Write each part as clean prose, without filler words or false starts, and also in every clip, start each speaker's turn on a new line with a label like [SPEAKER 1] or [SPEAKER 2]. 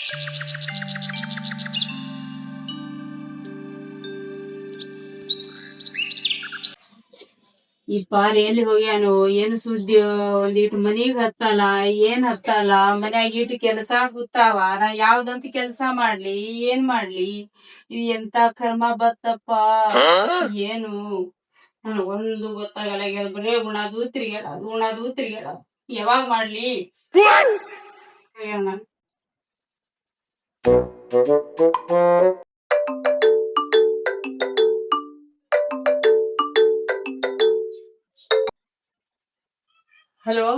[SPEAKER 1] ಈ ಪಾರಿ ಎಲ್ಲಿ ಹೋಗ್ಯಾನೋ ಏನ್ ಸುದ್ದಿಯೋ ಒಂದಿಟ್ಟು ಮನಿಗ್ ಹತ್ತಲ್ಲ ಏನ್ ಹತ್ತಲ್ಲ ಮನ್ಯಾಗ ಇಟ್ಟು ಕೆಲಸ ಗೊತ್ತಾವ ನಾ ಯಾವ್ದಂತ ಕೆಲ್ಸ ಮಾಡ್ಲಿ ಏನ್ ಮಾಡ್ಲಿ ಇದು ಎಂತ ಕರ್ಮ ಬತ್ತಪ್ಪ ಏನು ಒಂದು ಗೊತ್ತಾಗಲ್ಲ ಬರೇ ಉಣದು ತಿರ್ಗ್ಯಾಡ ಯಾವಾಗ ಮಾಡ್ಲಿ ನಾನ್ ಹಲೋ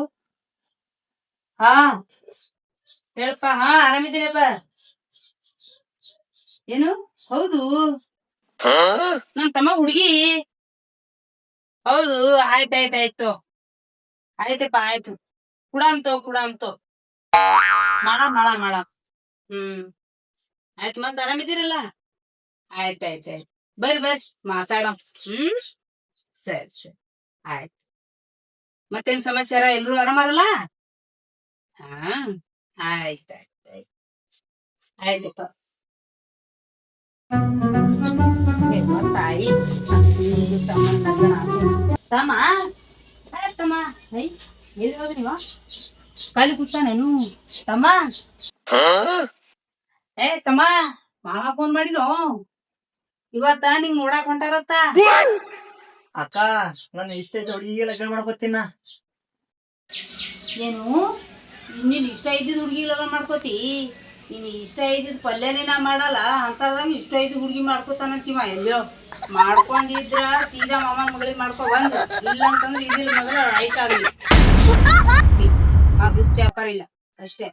[SPEAKER 1] ಹಾ ಹೇಳಪ್ಪ. ಹಾ ಆರಾಮಿದ್ದೀನಪ್ಪ. ಏನು ಹೌದು ನನ್ ತಮ್ಮ ಹುಡುಗಿ? ಹೌದು ಆಯ್ತಾಯ್ತಾಯ್ತು ಆಯ್ತಪ್ಪ ಆಯ್ತು ಕುಡಾಮ್ತೋ ಮಾಡ ಆಯ್ತು. ಮತ್ ಆರಾಮಿದ್ದೀರಲ್ಲ? ಆಯ್ತಾಯ್ತಾಯ್ತು ಬರ್ರಿ ಮಾತಾಡೋಣ. ಸರಿ ಆಯ್ತು. ಮತ್ತೇನ್ ಸಮಾಚಾರ? ಎಲ್ರು ಆರಾಮಾರಲ್ಲ? ಹಾ ಆಯ್ತಪ್ಪ. ತಾಯಿ ತಮ್ಮ ತಮ್ಮ ಎಲ್ಲಿ ಹೋದ್ರಿ ನೀವ? ಖಾಲಿ ಕೂತಾನೇನು ತಮ್ಮ? ತಮ್ಮ ಮಾಮ ಫೋನ್ ಮಾಡಿರೋ ಇವತ್ತ ನಿಂಗ್ ನೋಡಾಕ್ ಹೊಂಟಾರತ್ತ.
[SPEAKER 2] ಅಕ್ಕ ನಾನು ಇಷ್ಟ ಹುಡುಗಿಗೆ ಲಗ್ನ ಮಾಡ್ಕೊತೀನ.
[SPEAKER 1] ಏನು ನೀನ್ ಇಷ್ಟ ಇದ್ದಿದ್ ಹುಡ್ಗಿ ಲಗ್ನ ಮಾಡ್ಕೋತಿ? ನೀನ್ ಇಷ್ಟ ಇದ್ದಿದ್ ಪಲ್ಯನೇ ನಾ ಮಾಡಲ್ಲ ಅಂತಂದಂಗ ಇಷ್ಟ ಇದ್ದ ಹುಡ್ಗಿ ಮಾಡ್ಕೋತಾನಂತೀವ. ಎಲ್ಲೋ ಮಾಡ್ಕೊಂಡಿದ್ರ ಸೀದಾ ಮಾಮನ ಮಗಳಿಗೆ ಮಾಡ್ಕೊ ಬಂದ್, ಇಲ್ಲ ಅಂತಂದ್ರೆ ಇದಿಲ್ಲ ಮೊದಲ ರೈಟ್ ಆಗ್ಲಿ. ಅದು ಚಾಪರ್ ಇಲ್ಲ ಅಷ್ಟೇ.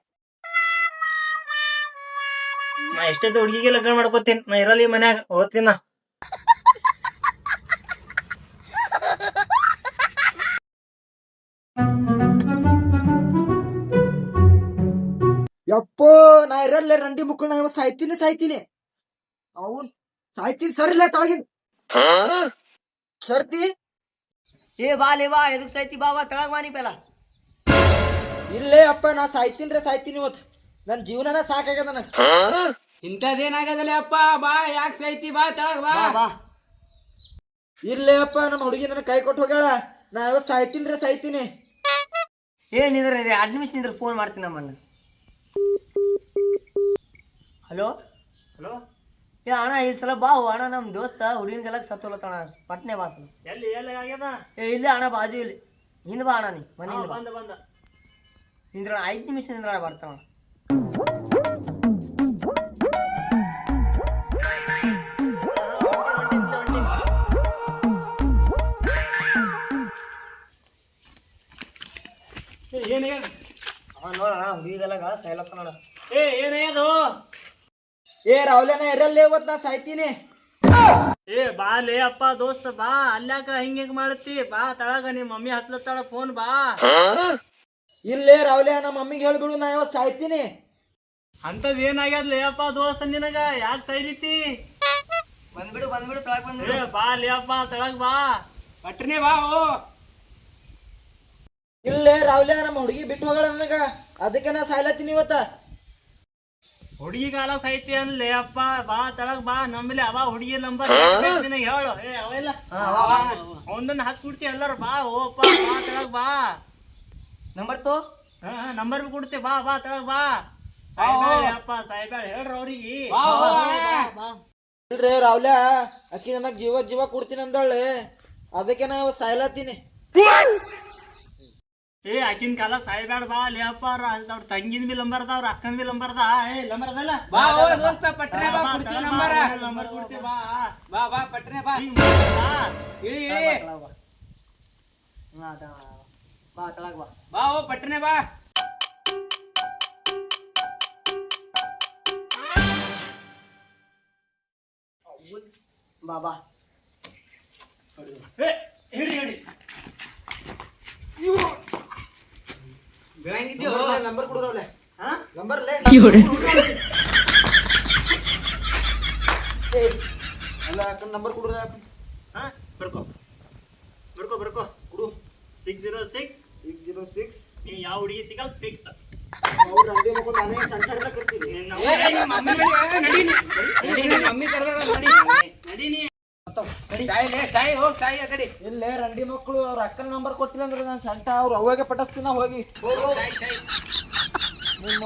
[SPEAKER 2] ನಾ ಎಷ್ಟೈತೆ ಹುಡುಗಿಗೆ ಲಗ್ನ ಮಾಡ್ಕೊತೀನಿ. ನಾ ಇರಲಿ ಮನ್ಯಾಗ ಓದ್ತೀನ.
[SPEAKER 3] ಯಪ್ಪೋ ನಾ ಇರಲ್ಲೇ ರಂಡಿ ಮುಕ್ಕಳು ನಾ ಸಾಯ್ತೀನಿ ಅವನ್ ಸಾಯ್ತೀನಿ. ಸರಿಲ್ಲ ತಳಗಿನ್ ಸರ್ತಿ
[SPEAKER 2] ಏ ಬಾ ಎದಕ್ ಸೈತಿ ಬಾ ತಳಗ್ ಬಾನಿ ಪೆಲ.
[SPEAKER 3] ಇಲ್ಲೇ ಅಪ್ಪ ನಾ ಸಾಯ್ತೀನಿ ಇವತ್ತು. ನನ್ ಜೀವನನ ಸಾಕಾಗ್ಯದ ನನಗ.
[SPEAKER 4] ಇಂಥದ್ದೇನಾಗದಲ್ಲ ಅಪ್ಪ. ಬಾ ಯಾಕೆ ಸೈತಿ ಬಾ ತಳಗ್ ಬಾ.
[SPEAKER 3] ಬಾ ಇಲ್ಲೇ ಅಪ್ಪ ನಮ್ಮ ಹುಡುಗಿ ನನ್ನ ಕೈ ಕೊಟ್ಟು ಹೋಗ್ಯಾಳ. ನಾ ಇವತ್ತು ಸಾಯ್ತೀನಿ.
[SPEAKER 2] ಏನಿದ್ರ 2 ನಿಮಿಷ ನಿಂದ್ರ ಫೋನ್ ಮಾಡ್ತೀನಿ ನಮ್ಮನ್ನ. ಹಲೋ ಏ ಅಣ್ಣ ಈ ಸಲ ಬಾ ಅಣ್ಣ. ನಮ್ ದೋಸ್ತ ಹುಡುಗಿನ ಸತ್ತೋಲತ್ತಣ ಪಟ್ನೆ ಬಾಸ. ಎಲ್ಲಿ ಆಗ್ಯದ? ಏ ಇಲ್ಲಿ ಅಣ್ಣ ಬಾಜು ಇಲ್ಲಿ ಹಿಂದ್ ಬಾ ಅಣ್ಣ. ನೀ ಮನೆ ಬಂದ ನಿಂದ್ರ 5 ನಿಮಿಷ ನಿಂದ್ರ ಬರ್ತಾವ. ನೋಡಣ ಹುಡುಗಿದೆಲ್ಲ ಸೈಲತ್ತ ನೋಡ. ಏನಾಗ್ಯದು?
[SPEAKER 3] ರಾವ್ಲೇನ ಇರಲ್ಲೇ ಇವತ್ತು ನಾ ಸಾಯ್ತೀನಿ.
[SPEAKER 2] ಬಾಲೇ ಅಪ್ಪ ದೋಸ್ತ ಬಾ. ಅಲ್ಯಾಕ ಹಿಂಗ ಮಾಡತ್ತಿ? ಬಾ ತಳಗ. ನಿಮ್ಮ ಮಮ್ಮಿ ಹತ್ಲತ್ತಾಳ ಫೋನ್ ಬಾ.
[SPEAKER 3] ಇಲ್ಲೇ ರಾವ್ಲೆ ನಮ್ಮ ಮಮ್ಮಿಗೆ ಹೇಳ್ಬಿಡು ನಾ ಇವತ್ತು ಸಾಯ್ತೀನಿ.
[SPEAKER 2] ಅಂತದ್ ಏನಾಗ್ಯದ್ಲೇ ಅಪ್ಪ ದೋಸ್ತ ನಿನಗ? ಯಾಕೆ ಸೈಲಿತಿ? ಬಂದ್ಬಿಡು ತಳಗ್ ಬಂದ್ಬಿಡು. ಬಾ ಲೇ ಅಪ್ಪ ತಳಗ್ ಬಾ.
[SPEAKER 4] ಪಟ್ನೆ ಬಾ.
[SPEAKER 3] ಇಲ್ಲೇ ರಾವ್ಲೆ ನಮ್ಮ ಹುಡುಗಿ ಬಿಟ್ಟು ಹೋಗಳ ನನಗ. ಅದಕ್ಕೆ ನಾ ಸಾಯ್ಲತ್ತೀನಿ ಇವತ್ತ.
[SPEAKER 2] ಹುಡುಗಿ ಕಾಲ ಸೈತಿ ಅನ್ಲೇ ಅಪ್ಪ. ಬಾ ತಳಗ್ ಬಾ. ನಮ್ಮಲ್ಲಿ ಅವ ಹುಡುಗಿ ನಂಬರ್ ನಿನಗೆ ಹೇಳು. ಅವೆಲ್ಲ ಒಂದನ್ನ ಹಾಕ್ಬಿಡ್ತಿ ಎಲ್ಲಾರು. ಬಾ ಓಪ್ಪ ಬಾ ತಳಗ್ ಬಾ. ನಂಬರ್ ತೋ. ನಂಬರ್ ಕೊಡ್ತಿ. ಬಾ ತಳಗ್ ಬಾ. ಅಪ್ಪ ಸಾಯ್ಬೇಡ ಹೇಳ್ರ ಅವ್ರಿಗೆ.
[SPEAKER 3] ಇಲ್ರಿ ರಾವ್ಲೆ ಅಕ್ಕಿ ನನಗ್ ಜೀವ ಕೊಡ್ತೀನಿ ಅಂದಳ್ಳಿ. ಅದಕ್ಕೆ ನಾ ಇವತ್ತು ಸಾಯ್ಲತ್ತೀನಿ.
[SPEAKER 2] ಆಕಿನ ಕಾಲ ಸಾಯ್ಬೇಡ ಬಾ ಲೇ ಅಪ್ಪ. ಅವ್ರ ತಂಗಿನ ಬಿ ನಂಬರ್ ಅದ, ಅವ್ರ ಅಕ್ಕನ ಬಿ ನಂಬರ್ ಅದ. ನಂಬರ್ ಅದಲ್ಲ
[SPEAKER 4] ಬಾ ದೋಸ್ತ ಪಟ್ನೆ ಬಾ. ಕೊಡ್ತೀನಿ
[SPEAKER 2] ನಂಬರ್ ಕೊಡ್ತಿ.
[SPEAKER 4] ಬಾ ಪಟ್ನೆ ಬಾ. ಇಳಿ
[SPEAKER 2] ಬಾ ತಳಗ್ ಬಾ.
[SPEAKER 4] ಬಾ ಪಟ್ನೆ ಬಾ.
[SPEAKER 2] ಬಾ ಹಿಡಿ
[SPEAKER 3] ನಂಬರ್ ಕೊಡ್ರವ್ಲೆ. ನಂಬರ್ ಅಲ್ಲ ಅಕ್ಕನ ನಂಬರ್ ಕೊಡ್ರ.
[SPEAKER 2] ಬರ್ಕೋ ಕೊಡು. 606
[SPEAKER 3] 606
[SPEAKER 2] ನೀ ಯಾವ ಹುಡುಗಿ ಸಿಗಲ್ ಫಿಕ್ಸ್.
[SPEAKER 3] ಅವ್ರು ರಂಡಿ ಮಕ್ಕಳು ನಾನೇ ಸಂಟ ಹಿಡ್ದ ಕರ್ತೀನಿ.
[SPEAKER 4] ನಿಮ್ಮ ಮಮ್ಮಿ ನಡಿ ನಿಮ್ಮ ಮಮ್ಮಿ ಕರೆದ ನಡಿ ಸಾಯಿ ಹೋಗ್ ಸಾಯಿ ಆ ಕಡೆ
[SPEAKER 3] ಇಲ್ಲೇ ರಂಡಿ ಮಕ್ಕಳು ಅವ್ರ ಅಕ್ಕನ ನಂಬರ್ ಕೊಟ್ಟಿಲ್ಲ ಅಂದ್ರೆ ನಾನು ಸಂಟ ಅವ್ರು ಅವಾಗೆ ಪಟಸ್ತೀನ ಹೋಗಿ
[SPEAKER 4] ಸಾಯಿ
[SPEAKER 3] ನಿಮ್ಮ